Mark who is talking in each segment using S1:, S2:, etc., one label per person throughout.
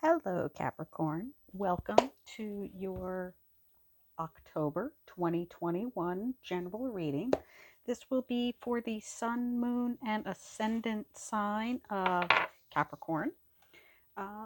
S1: Hello, Capricorn. Welcome to your October 2021 general reading. This will be for the Sun, Moon, and Ascendant sign of Capricorn.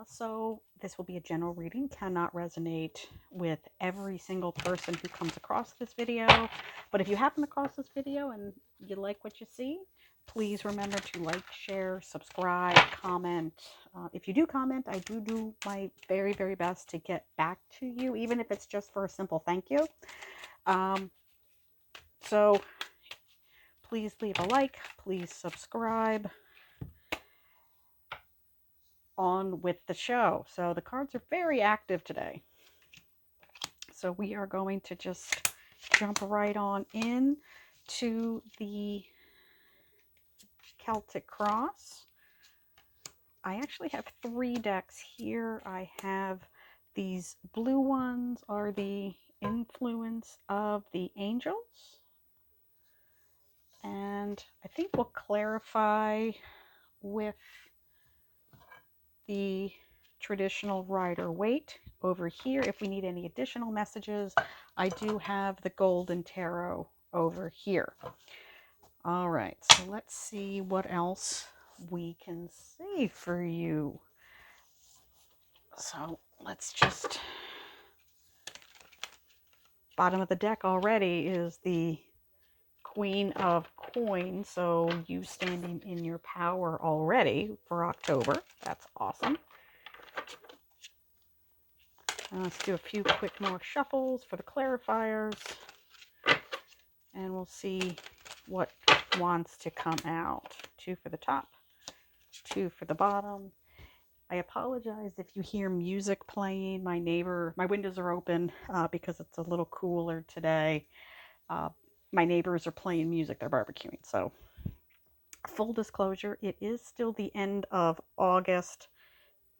S1: So this will be a general reading, cannot resonate with every single person who comes across this video. But if you happen across this video and you like what you see, please remember to like, share, subscribe, comment. If you do comment, I do my very, very best to get back to you, even if it's just for a simple thank you. So please leave a like, please subscribe. On with the show. So the cards are very active today. So we are going to just jump right on in to the Celtic Cross. I actually have 3 decks here. I have these blue ones are the influence of the angels. And I think we'll clarify with the traditional Rider-Waite over here. If we need any additional messages, I do have the Golden Tarot over here. All right, so let's see what else we can say for you. So let's just, bottom of the deck already is the Queen of Coins, so you standing in your power already for October. That's awesome. Let's do a few quick more shuffles for the clarifiers, and we'll see what wants to come out. 2 for the top, 2 for the bottom. I apologize if you hear music playing. My windows are open because it's a little cooler today. My neighbors are playing music, they're barbecuing. So full disclosure, it is still the end of August.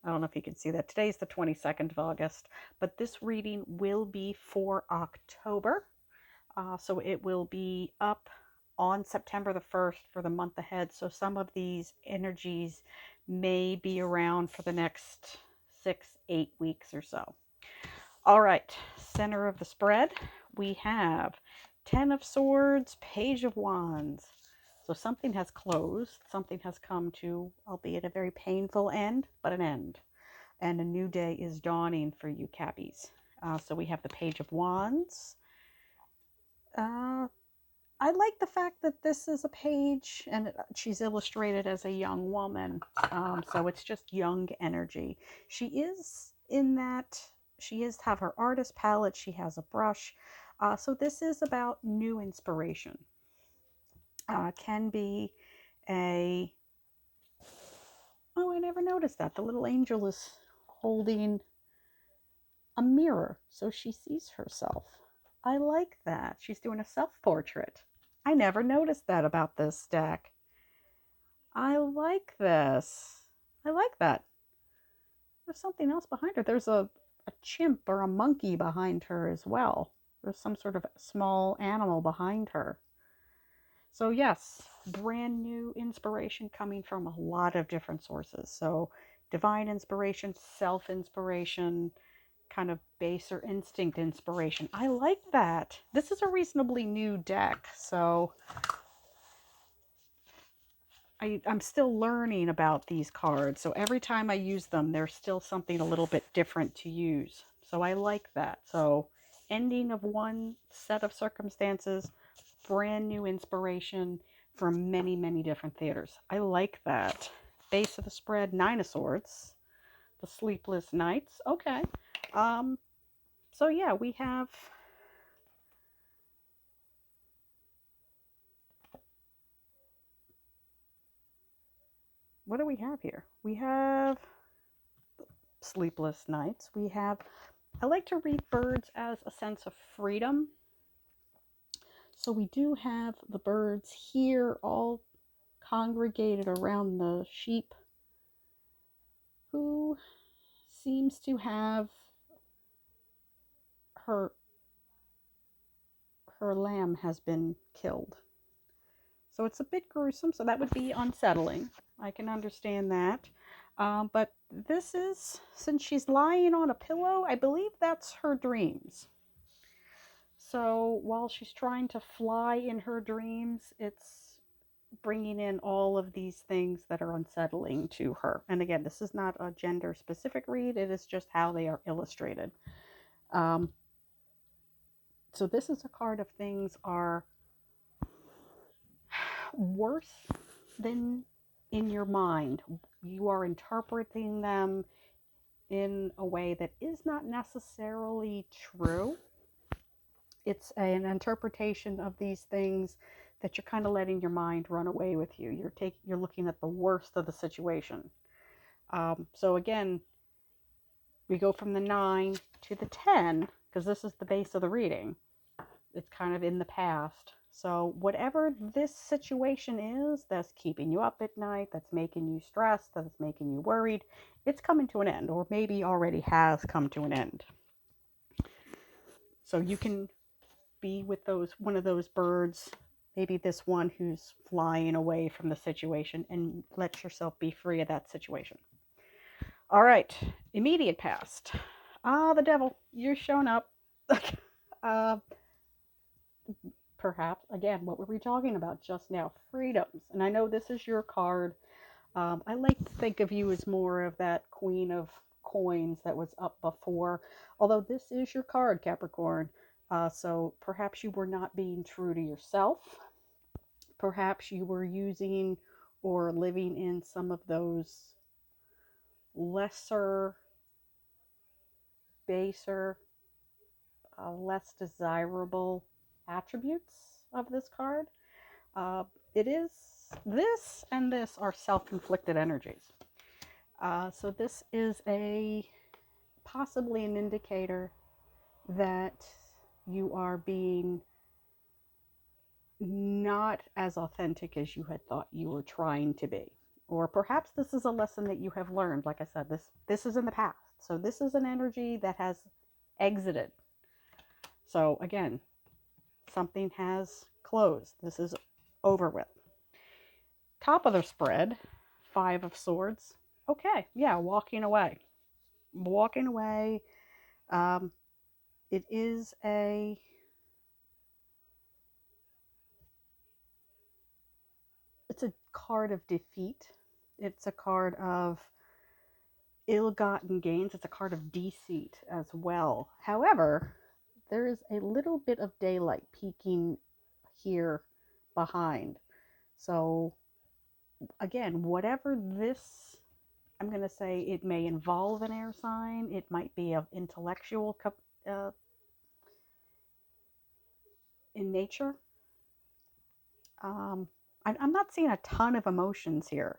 S1: I don't know if you can see that. Today's the 22nd of August, but this reading will be for October. So it will be up on September the 1st for the month ahead. So some of these energies may be around for the next 6-8 weeks or so. All right, center of the spread, we have 10 of Swords, Page of Wands. So something has closed, something has come to, albeit a very painful end, but an end. And a new day is dawning for you, Cappies. So we have the Page of Wands. I like the fact that this is a page and she's illustrated as a young woman. So it's just young energy. She is in that, she is have her artist palette, she has a brush. So this is about new inspiration. Can be a, oh, I never noticed that. The little angel is holding a mirror so she sees herself. I like that. She's doing a self-portrait. I never noticed that about this deck. I like this. I like that. There's something else behind her. There's a chimp or a monkey behind her as well. There's some sort of small animal behind her. So yes, brand new inspiration coming from a lot of different sources. So divine inspiration, self-inspiration, kind of baser instinct inspiration. I like that. This is a reasonably new deck, so I'm still learning about these cards. So every time I use them, there's still something a little bit different to use. So I like that. So ending of one set of circumstances, brand new inspiration from many, many different theaters. I like that. Base of the spread, 9 of Swords. The Sleepless Nights. Okay. So yeah, we have what do we have here? We have Sleepless Nights. We have, I like to read birds as a sense of freedom. So we do have the birds here all congregated around the sheep who seems to have her lamb has been killed. So it's a bit gruesome, so that would be unsettling. I can understand that. But this is, since she's lying on a pillow, I believe that's her dreams. So while she's trying to fly in her dreams, it's bringing in all of these things that are unsettling to her. And again, this is not a gender specific read, it is just how they are illustrated. Um, so this is a card of things are worse than in your mind. You are interpreting them in a way that is not necessarily true. It's an interpretation of these things that you're kind of letting your mind run away with you. You're looking at the worst of the situation. So again, we go from the 9 to the 10 because this is the base of the reading. It's kind of in the past. So whatever this situation is that's keeping you up at night, that's making you stressed, that's making you worried, it's coming to an end, or maybe already has come to an end. So you can be with one of those birds, maybe this one who's flying away from the situation, and let yourself be free of that situation. All right, immediate past. The devil, you're showing up. uh, Perhaps, again, what were we talking about just now? Freedoms. And I know this is your card. I like to think of you as more of that queen of coins that was up before. Although this is your card, Capricorn. So perhaps you were not being true to yourself. Perhaps you were using or living in some of those lesser, baser, less desirable attributes of this card. It is this and this are self-inflicted energies. So this is possibly an indicator that you are being not as authentic as you had thought you were trying to be. Or perhaps this is a lesson that you have learned. Like I said, this is in the past. So this is an energy that has exited. So again, something has closed. This is over with. Top of the spread, 5 of Swords. Okay, yeah, walking away. Walking away. It is it's a card of defeat. It's a card of ill-gotten gains. It's a card of deceit as well. However, there is a little bit of daylight peeking here behind. So again, whatever this, I'm going to say, it may involve an air sign. It might be of intellectual in nature. I'm not seeing a ton of emotions here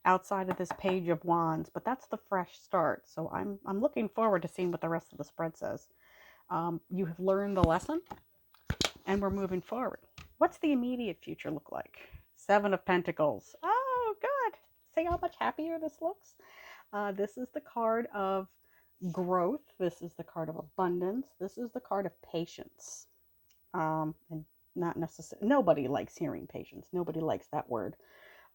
S1: outside of this Page of Wands, but that's the fresh start. So I'm looking forward to seeing what the rest of the spread says. You have learned the lesson, and we're moving forward. What's the immediate future look like? 7 of Pentacles. Oh, God. See how much happier this looks? This is the card of growth. This is the card of abundance. This is the card of patience. And not necessarily, nobody likes hearing patience. Nobody likes that word.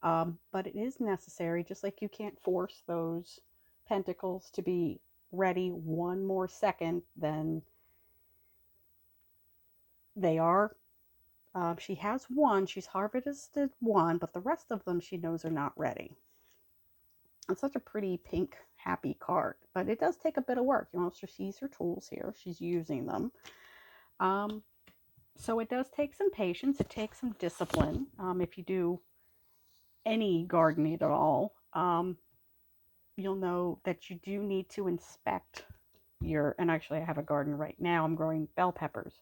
S1: But it is necessary, just like you can't force those pentacles to be ready one more second than they are. She has one, she's harvested one, but the rest of them she knows are not ready. It's such a pretty pink, happy card, but it does take a bit of work. You know, she sees her tools here, she's using them. So it does take some patience, it takes some discipline. If you do any gardening at all, you'll know that you do need to inspect and actually I have a garden right now, I'm growing bell peppers.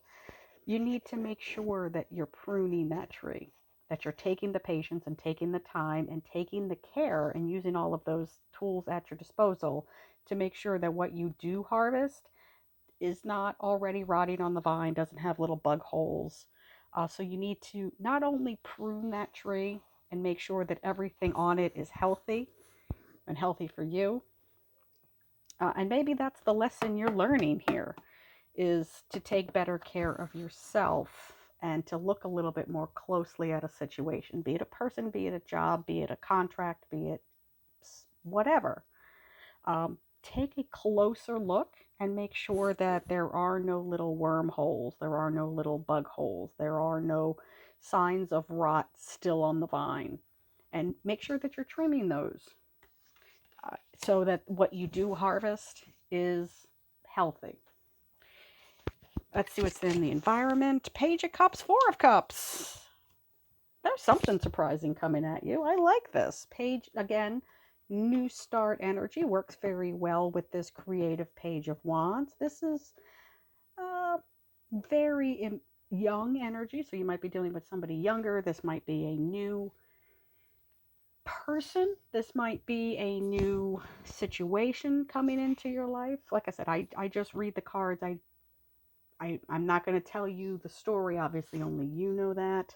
S1: You need to make sure that you're pruning that tree, that you're taking the patience and taking the time and taking the care and using all of those tools at your disposal to make sure that what you do harvest is not already rotting on the vine, doesn't have little bug holes. So you need to not only prune that tree and make sure that everything on it is healthy and healthy for you. And maybe that's the lesson you're learning here, is to take better care of yourself and to look a little bit more closely at a situation, be it a person, be it a job, be it a contract, be it whatever. take a closer look and make sure that there are no little wormholes, there are no little bug holes, there are no signs of rot still on the vine. And make sure that you're trimming those so that what you do harvest is healthy. Let's see what's in the environment. Page of Cups, Four of Cups. There's something surprising coming at you. I like this. Page, again, new start energy works very well with this creative Page of Wands. This is very young energy, so you might be dealing with somebody younger. This might be a new person. This might be a new situation coming into your life. Like I said, I just read the cards. I'm not going to tell you the story. Obviously, only you know that.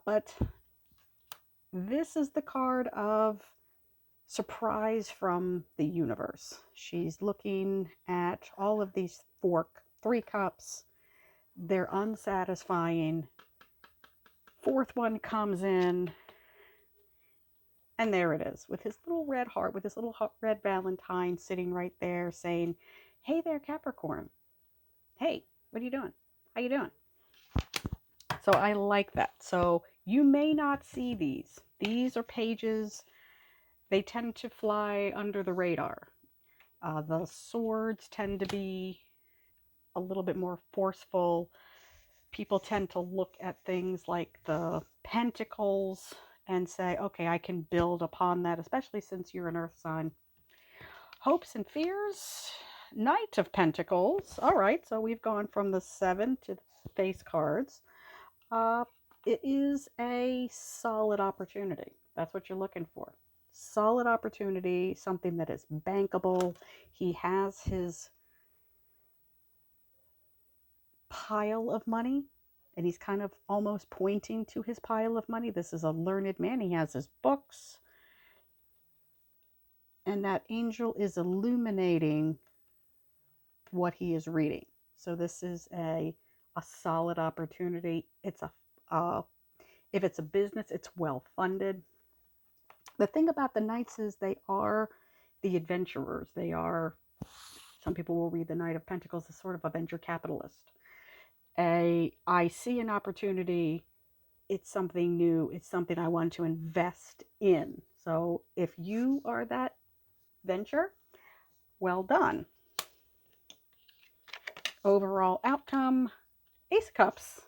S1: But this is the card of surprise from the universe. She's looking at all of these three cups. They're unsatisfying. Fourth one comes in, and there it is, with his little red heart, with his little red Valentine sitting right there saying, hey there, Capricorn. Hey, what are you doing? How you doing? So I like that. So you may not see these. These are pages, they tend to fly under the radar. The swords tend to be a little bit more forceful. People tend to look at things like the Pentacles and say, okay, I can build upon that, especially since you're an earth sign. Hopes and fears, Knight of Pentacles. All right, so we've gone from the 7 to the face cards. It is a solid opportunity. That's what you're looking for. Solid opportunity, something that is bankable. He has his pile of money, and he's kind of almost pointing to his pile of money. This is a learned man. He has his books, and that angel is illuminating what he is reading. So this is a solid opportunity. It's if it's a business, it's well funded. The thing about the Knights is they are the adventurers. They are, some people will read the Knight of Pentacles as sort of a venture capitalist. I see an opportunity. It's something new. It's something I want to invest in. So if you are that venture, well done. Overall outcome, Ace of Cups.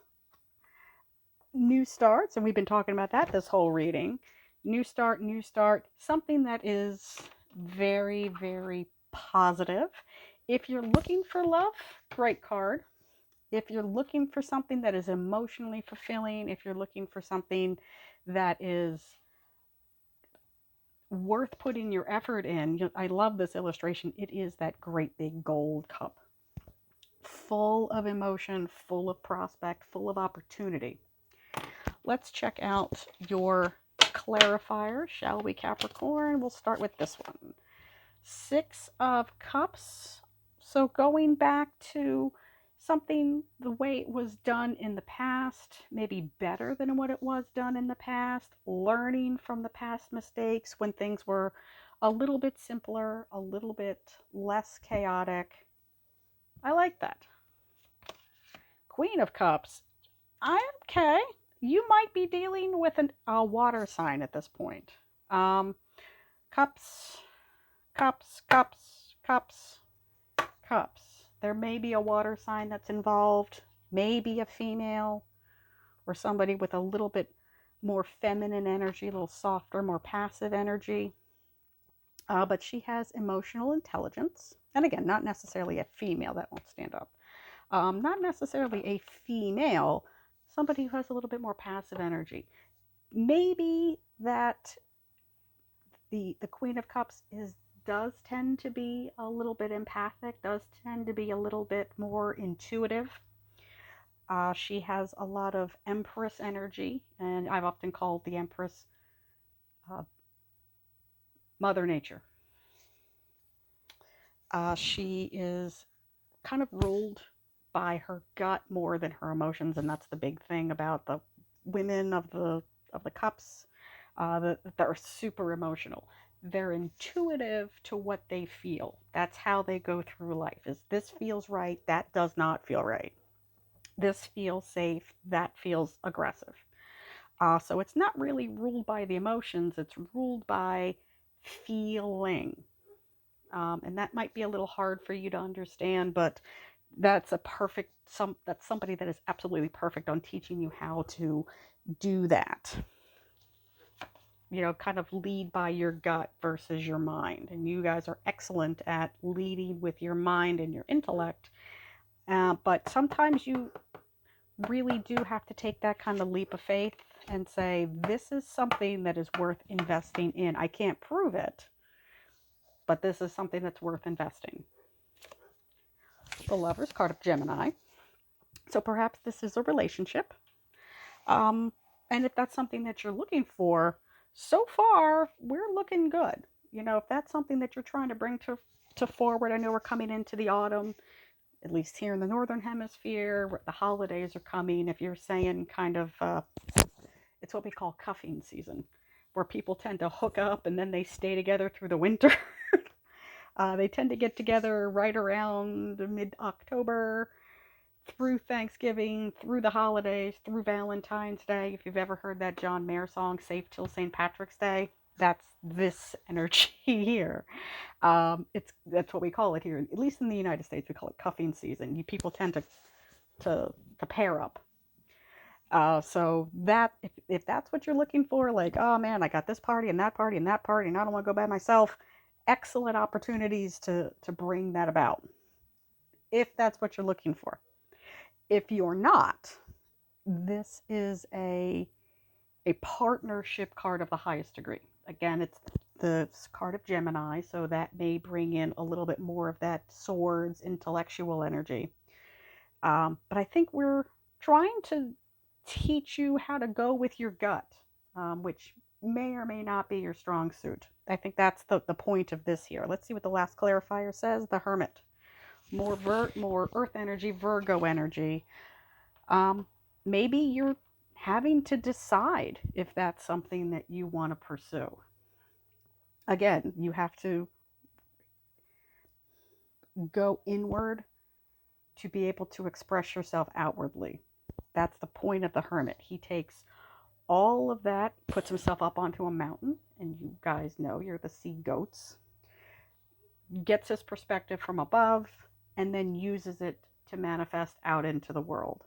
S1: New starts, and we've been talking about that this whole reading. New start, something that is very, very positive. If you're looking for love, great card. If you're looking for something that is emotionally fulfilling, if you're looking for something that is worth putting your effort in, I love this illustration. It is that great big gold cup, full of emotion, full of prospect, full of opportunity. Let's check out your clarifier, shall we, Capricorn? We'll start with this one. 6 of Cups. So going back to something, the way it was done in the past, maybe better than what it was done in the past, learning from the past mistakes when things were a little bit simpler, a little bit less chaotic. I like that. Queen of Cups. Okay. You might be dealing with a water sign at this point. Cups, cups, cups, cups, cups. There may be a water sign that's involved, maybe a female or somebody with a little bit more feminine energy, a little softer, more passive energy. But she has emotional intelligence. And again, not necessarily a female, that won't stand up. Not necessarily a female, somebody who has a little bit more passive energy. Maybe that the Queen of Cups does tend to be a little bit empathic, does tend to be a little bit more intuitive. She has a lot of Empress energy, and I've often called the Empress Mother Nature. She is kind of ruled by her gut more than her emotions, and that's the big thing about the women of the cups that are super emotional. They're intuitive to what they feel. That's how they go through life. Is this feels right, that does not feel right. This feels safe, that feels aggressive. So it's not really ruled by the emotions, it's ruled by feeling. And that might be a little hard for you to understand, but that's somebody that is absolutely perfect on teaching you how to do that. Kind of lead by your gut versus your mind. And you guys are excellent at leading with your mind and your intellect. But sometimes you really do have to take that kind of leap of faith and say, this is something that is worth investing in. I can't prove it, but this is something that's worth investing. The Lover's card of Gemini. So perhaps this is a relationship. And if that's something that you're looking for, so far, we're looking good. If that's something that you're trying to bring to forward, I know we're coming into the autumn, at least here in the Northern Hemisphere, where the holidays are coming. If you're saying kind of, it's what we call cuffing season, where people tend to hook up and then they stay together through the winter. They tend to get together right around mid-October, through Thanksgiving, through the holidays, through Valentine's Day. If you've ever heard that John Mayer song, Safe Till St. Patrick's Day, that's this energy here. That's what we call it here. At least in the United States, we call it cuffing season. People tend to pair up. So that if that's what you're looking for, like, oh man, I got this party and that party and that party, and I don't want to go by myself. Excellent opportunities to bring that about, if that's what you're looking for. If you're not, this is a partnership card of the highest degree. Again, it's the card of Gemini, so that may bring in a little bit more of that swords, intellectual energy. But I think we're trying to teach you how to go with your gut, which may or may not be your strong suit. I think that's the point of this here. Let's see what the last clarifier says. The Hermit. More earth energy, Virgo energy. Maybe you're having to decide if that's something that you want to pursue. Again, you have to go inward to be able to express yourself outwardly. That's the point of the Hermit. He takes all of that, puts himself up onto a mountain, and you guys know you're the sea goats, gets his perspective from above, and then uses it to manifest out into the world.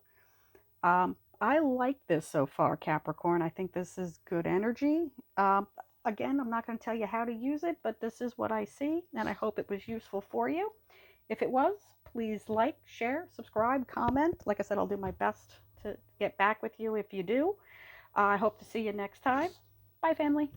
S1: I like this so far, Capricorn. I think this is good energy. Again, I'm not going to tell you how to use it, but this is what I see, and I hope it was useful for you. If it was, please like, share, subscribe, comment. Like I said, I'll do my best to get back with you if you do. I hope to see you next time. Bye, family.